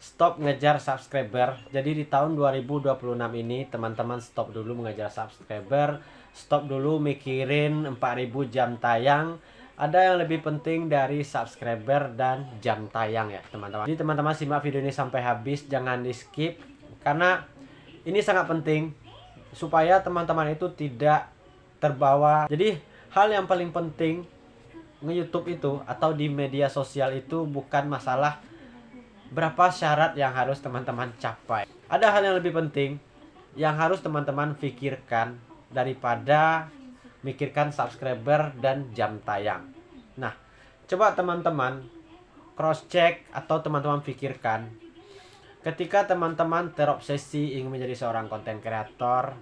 stop ngejar subscriber. Jadi di tahun 2026 ini teman-teman stop dulu mengejar subscriber, stop dulu mikirin 4000 jam tayang. Ada yang lebih penting dari subscriber dan jam tayang ya teman-teman. Jadi teman-teman simak video ini sampai habis, jangan di skip karena ini sangat penting supaya teman-teman itu tidak terbawa. Jadi hal yang paling penting nge-YouTube itu atau di media sosial itu bukan masalah berapa syarat yang harus teman-teman capai. Ada hal yang lebih penting yang harus teman-teman pikirkan daripada mikirkan subscriber dan jam tayang. Nah, coba teman-teman cross check atau teman-teman pikirkan ketika teman-teman terobsesi ingin menjadi seorang konten kreator,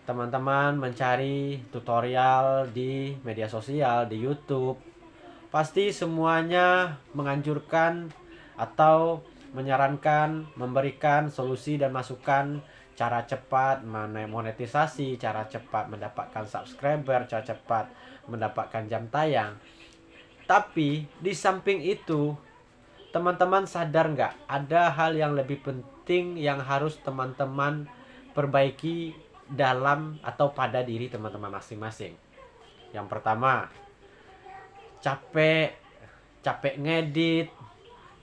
teman-teman mencari tutorial di media sosial, di YouTube, pasti semuanya menganjurkan atau menyarankan, memberikan solusi dan masukan cara cepat monetisasi, cara cepat mendapatkan subscriber, cara cepat mendapatkan jam tayang. Tapi di samping itu, teman-teman sadar nggak ada hal yang lebih penting yang harus teman-teman perbaiki dalam atau pada diri teman-teman masing-masing. Yang pertama, capek ngedit,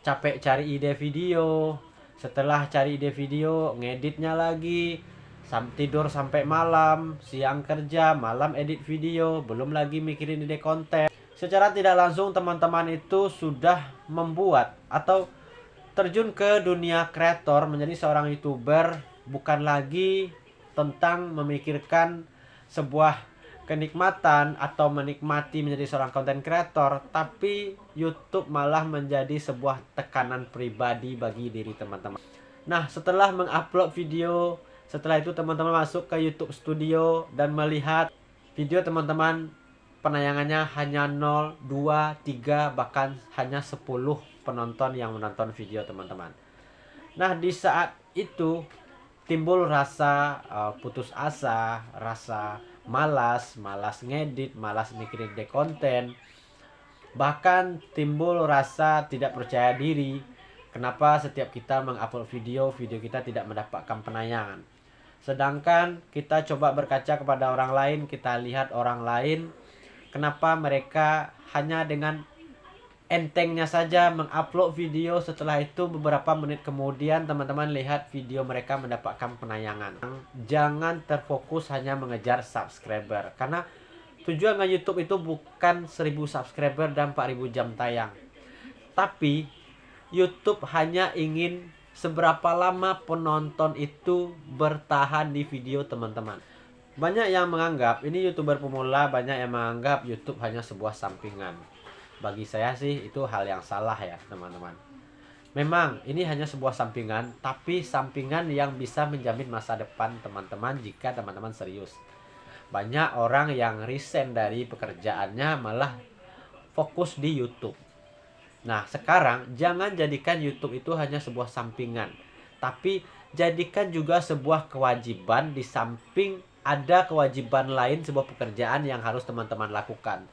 capek cari ide video. Setelah cari ide video, ngeditnya lagi, tidur sampai malam, siang kerja, malam edit video, belum lagi mikirin ide konten. Secara tidak langsung teman-teman itu sudah membuat atau terjun ke dunia kreator menjadi seorang YouTuber bukan lagi tentang memikirkan sebuah kenikmatan atau menikmati menjadi seorang konten kreator, tapi YouTube malah menjadi sebuah tekanan pribadi bagi diri teman-teman. Nah, setelah mengupload video, setelah itu teman-teman masuk ke YouTube Studio dan melihat video teman-teman penayangannya hanya 0, 2, 3, bahkan hanya 10 penonton yang menonton video teman-teman. Nah, di saat itu timbul rasa putus asa, rasa malas ngedit, malas mikirin ide konten. Bahkan timbul rasa tidak percaya diri. Kenapa setiap kita mengupload video kita tidak mendapatkan penayangan. Sedangkan kita coba berkaca kepada orang lain, kita lihat orang lain, kenapa mereka hanya dengan entengnya saja mengupload video, setelah itu beberapa menit kemudian teman-teman lihat video mereka mendapatkan penayangan. Jangan terfokus hanya mengejar subscriber, karena tujuan YouTube itu bukan 1000 subscriber dan 4000 jam tayang, tapi YouTube hanya ingin seberapa lama penonton itu bertahan di video teman-teman. Banyak yang menganggap ini YouTuber pemula, banyak yang menganggap YouTube hanya sebuah sampingan. Bagi saya sih itu hal yang salah ya teman-teman. Memang ini hanya sebuah sampingan, tapi sampingan yang bisa menjamin masa depan teman-teman jika teman-teman serius. Banyak orang yang resign dari pekerjaannya malah fokus di YouTube. Nah, sekarang jangan jadikan YouTube itu hanya sebuah sampingan, tapi jadikan juga sebuah kewajiban di samping ada kewajiban lain, sebuah pekerjaan yang harus teman-teman lakukan.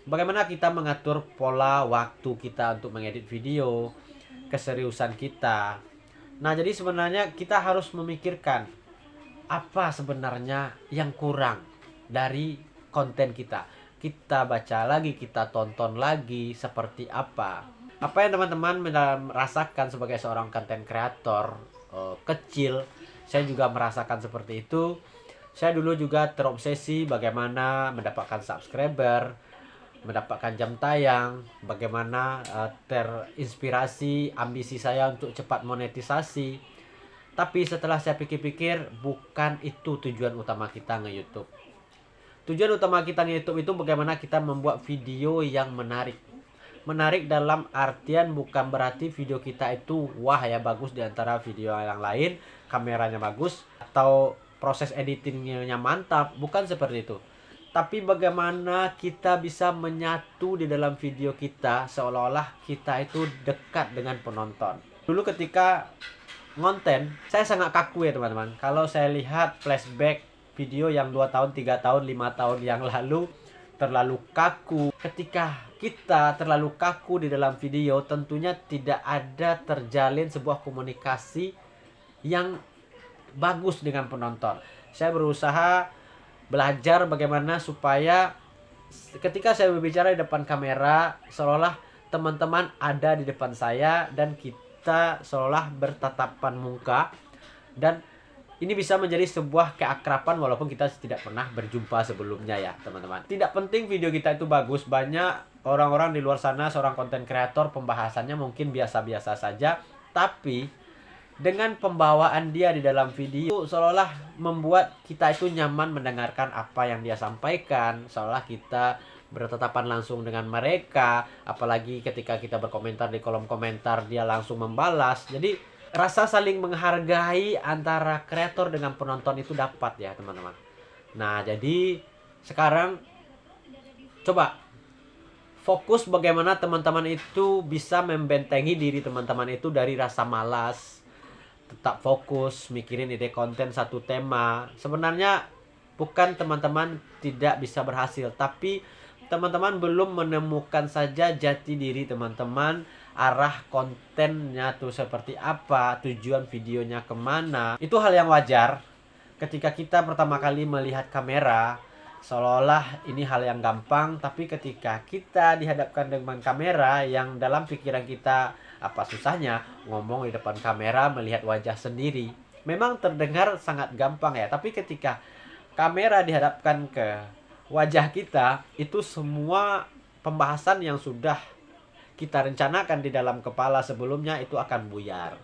Bagaimana kita mengatur pola waktu kita untuk mengedit video, keseriusan kita. Nah, jadi sebenarnya kita harus memikirkan apa sebenarnya yang kurang dari konten kita. Kita baca lagi, kita tonton lagi seperti apa. Apa yang teman-teman merasakan sebagai seorang konten kreator kecil, saya juga merasakan seperti itu. Saya dulu juga terobsesi bagaimana mendapatkan subscriber, mendapatkan jam tayang, bagaimana terinspirasi ambisi saya untuk cepat monetisasi. Tapi setelah saya pikir-pikir, bukan itu tujuan utama kita nge-YouTube. Tujuan utama kita nge-YouTube itu bagaimana kita membuat video yang menarik. Menarik dalam artian bukan berarti video kita itu wah ya bagus di antara video yang lain, kameranya bagus atau proses editingnya mantap, bukan seperti itu. Tapi bagaimana kita bisa menyatu di dalam video kita seolah-olah kita itu dekat dengan penonton. Dulu ketika ngonten, saya sangat kaku ya teman-teman. Kalau saya lihat flashback video yang 2 tahun, 3 tahun, 5 tahun yang lalu, terlalu kaku. Ketika kita terlalu kaku di dalam video, tentunya tidak ada terjalin sebuah komunikasi yang bagus dengan penonton. Saya berusaha belajar bagaimana supaya ketika saya berbicara di depan kamera, seolah teman-teman ada di depan saya dan kita seolah bertatapan muka, dan ini bisa menjadi sebuah keakraban walaupun kita tidak pernah berjumpa sebelumnya ya teman-teman. Tidak penting video kita itu bagus. Banyak orang-orang di luar sana, seorang konten kreator, pembahasannya mungkin biasa-biasa saja, tapi dengan pembawaan dia di dalam video seolah membuat kita itu nyaman mendengarkan apa yang dia sampaikan, seolah kita bertatapan langsung dengan mereka. Apalagi ketika kita berkomentar di kolom komentar, dia langsung membalas. Jadi rasa saling menghargai antara kreator dengan penonton itu dapat ya teman-teman. Nah, jadi sekarang coba fokus bagaimana teman-teman itu bisa membentengi diri teman-teman itu dari rasa malas. Tetap fokus mikirin ide konten satu tema. Sebenarnya bukan teman-teman tidak bisa berhasil, tapi teman-teman belum menemukan saja jati diri teman-teman, arah kontennya tuh seperti apa, tujuan videonya kemana. Itu hal yang wajar. Ketika kita pertama kali melihat kamera, seolah-olah ini hal yang gampang, tapi ketika kita dihadapkan dengan kamera, yang dalam pikiran kita, apa susahnya ngomong di depan kamera, melihat wajah sendiri. Memang terdengar sangat gampang ya, tapi ketika kamera dihadapkan ke wajah kita, itu semua pembahasan yang sudah kita rencanakan di dalam kepala sebelumnya itu akan buyar.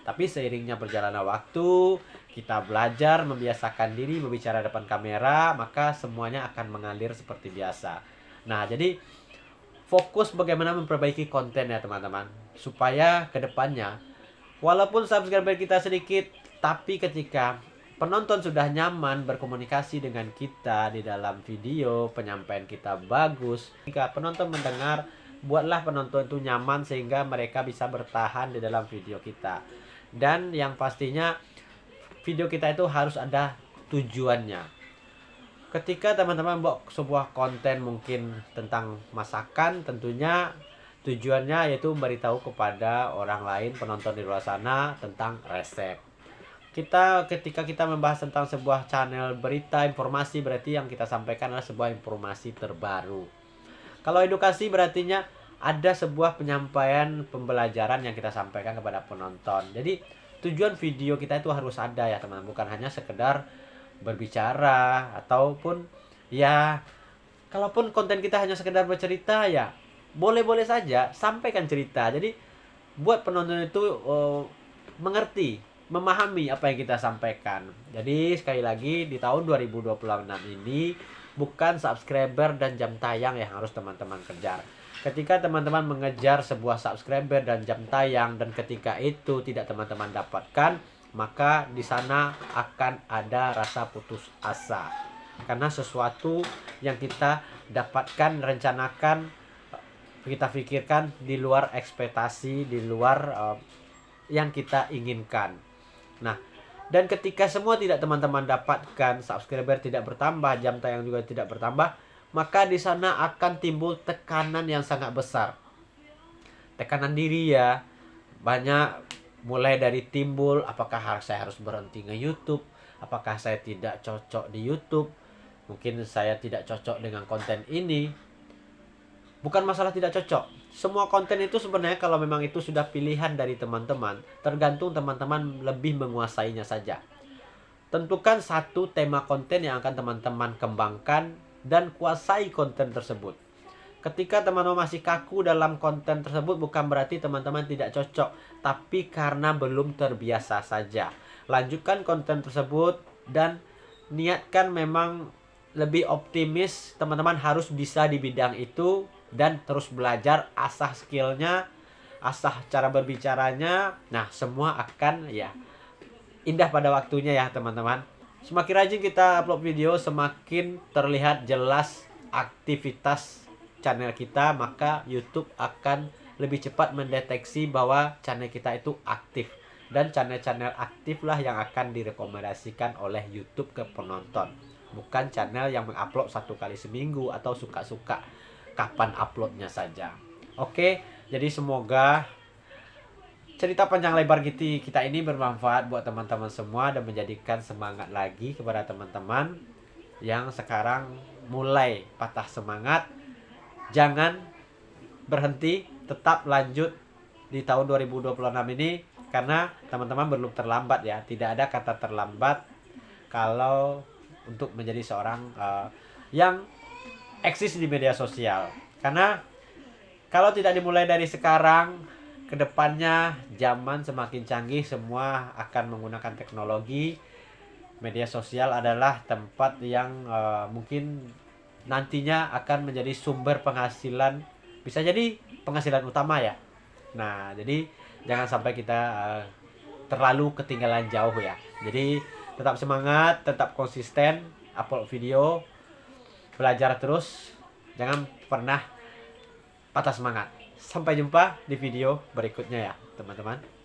Tapi seiringnya berjalannya waktu, kita belajar membiasakan diri berbicara depan kamera, maka semuanya akan mengalir seperti biasa. Nah, jadi fokus bagaimana memperbaiki konten ya teman-teman, supaya kedepannya walaupun subscriber kita sedikit, tapi ketika penonton sudah nyaman berkomunikasi dengan kita di dalam video, penyampaian kita bagus, jika penonton mendengar, buatlah penonton itu nyaman sehingga mereka bisa bertahan di dalam video kita. Dan yang pastinya video kita itu harus ada tujuannya. Ketika teman-teman buat sebuah konten mungkin tentang masakan, tentunya tujuannya yaitu memberitahu kepada orang lain, penonton di luar sana, tentang resep. Ketika kita membahas tentang sebuah channel berita, informasi, berarti yang kita sampaikan adalah sebuah informasi terbaru. Kalau edukasi berartinya ada sebuah penyampaian pembelajaran yang kita sampaikan kepada penonton. Jadi tujuan video kita itu harus ada ya teman-teman, bukan hanya sekedar berbicara ataupun ya, kalaupun konten kita hanya sekedar bercerita ya boleh-boleh saja, sampaikan cerita. Jadi buat penonton itu mengerti, memahami apa yang kita sampaikan. Jadi sekali lagi di tahun 2026 ini bukan subscriber dan jam tayang yang harus teman-teman kejar. Ketika teman-teman mengejar sebuah subscriber dan jam tayang dan ketika itu tidak teman-teman dapatkan, maka di sana akan ada rasa putus asa. Karena sesuatu yang kita dapatkan, rencanakan, kita pikirkan di luar ekspektasi, di luar yang kita inginkan. Nah, dan ketika semua tidak teman-teman dapatkan, subscriber tidak bertambah, jam tayang juga tidak bertambah, maka di sana akan timbul tekanan yang sangat besar. Tekanan diri ya, banyak mulai dari timbul, apakah saya harus berhenti nge-YouTube, apakah saya tidak cocok di YouTube, mungkin saya tidak cocok dengan konten ini. Bukan masalah tidak cocok. Semua konten itu sebenarnya kalau memang itu sudah pilihan dari teman-teman, tergantung teman-teman lebih menguasainya saja. Tentukan satu tema konten yang akan teman-teman kembangkan dan kuasai konten tersebut. Ketika teman-teman masih kaku dalam konten tersebut, bukan berarti teman-teman tidak cocok, tapi karena belum terbiasa saja. Lanjutkan konten tersebut dan niatkan memang lebih optimis, teman-teman harus bisa di bidang itu dan terus belajar, asah skillnya, asah cara berbicaranya. Nah, semua akan ya indah pada waktunya ya teman-teman. Semakin rajin kita upload video, semakin terlihat jelas aktivitas channel kita, maka YouTube akan lebih cepat mendeteksi bahwa channel kita itu aktif. Dan channel-channel aktif lah yang akan direkomendasikan oleh YouTube ke penonton, bukan channel yang mengupload 1 kali seminggu atau suka-suka. kapan uploadnya saja. Oke, jadi semoga cerita panjang lebar kita ini bermanfaat buat teman-teman semua dan menjadikan semangat lagi kepada teman-teman yang sekarang mulai patah semangat. Jangan berhenti, tetap lanjut di tahun 2026 ini, karena teman-teman belum terlambat ya. Tidak ada kata terlambat kalau untuk menjadi seorang yang eksis di media sosial. Karena kalau tidak dimulai dari sekarang, kedepannya zaman semakin canggih, semua akan menggunakan teknologi. Media sosial adalah tempat yang mungkin nantinya akan menjadi sumber penghasilan, bisa jadi penghasilan utama ya. Nah, jadi jangan sampai kita terlalu ketinggalan jauh ya. Jadi tetap semangat, tetap konsisten, upload video, belajar terus, jangan pernah patah semangat. Sampai jumpa di video berikutnya ya teman-teman.